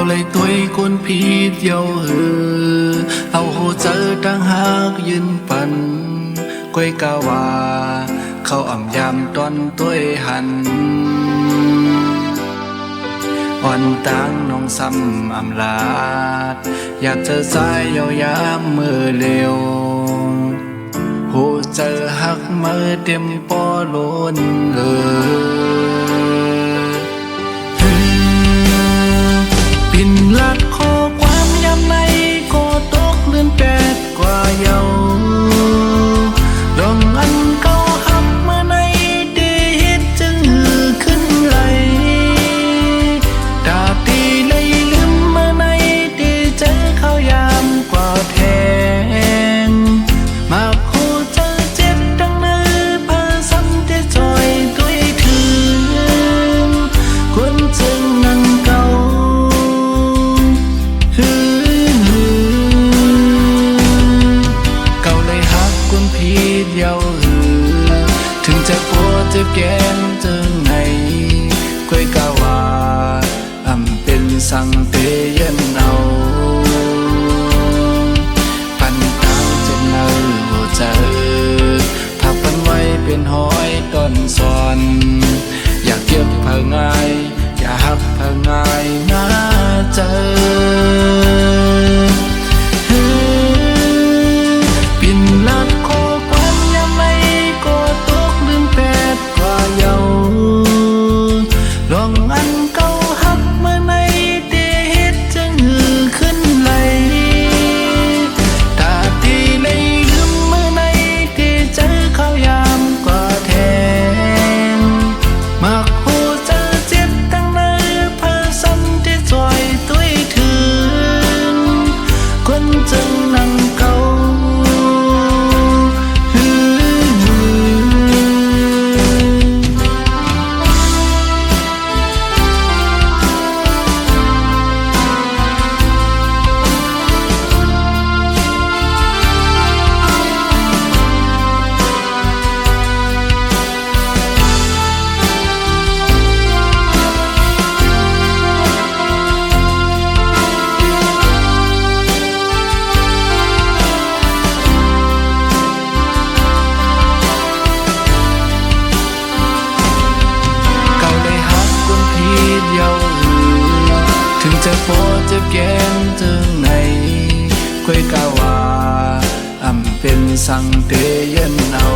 lại tuổi cuốn phí yêu hừ ao hồ chớ đang hátยืน ปั่น quay cao hòaเข้าอ่ำยามตอนตัวหันอ่อนต่างน้องซ้ำอำลาดอยากเจอสายยาวยามมือเร็วหูเจอหักมือเต็มปอล้นปิ่นลัดข้อความยามในก็ตกเลื่อนแปดกว่าเยาดองอันเก่าหักเมื่อในได้เห็นจึงขึ้นไหลดาตีเลยลืมเมื่อในได้เจอเขายามกว่าแทงมาคู่เจอเจ็บดังเนื้อพาซ้ำที่จอยด้วยถึงคนจึงนั่งเก่าเดียวถึงจะปวดเจ็บแก้มจึงไงก้อยกาว่าเป็นสังเตยันเอาปันตางจนเนอหัวใจทับปันไว้เป็นห้อยต้นซอนอยากเก็บเพื่อง่ายอยากหักเพื่อง่ายน่าเจอปิ่นลัดคอลองอันเก่าหักเมื่อในเดเฮ็ดจึงขึ้นไหลตาตีเลยลืมเมื่อในที่เจอเขายามกว่าแทนมักหูเจอเจ็บตั้งเนื้อพาซ้ำที่จอยด้วยถึงคนจึงนั่งเก่าถึงจะปวดเจ็บแก้มจึงไหนก้อยกาว่าเป็นสังเตยันเอา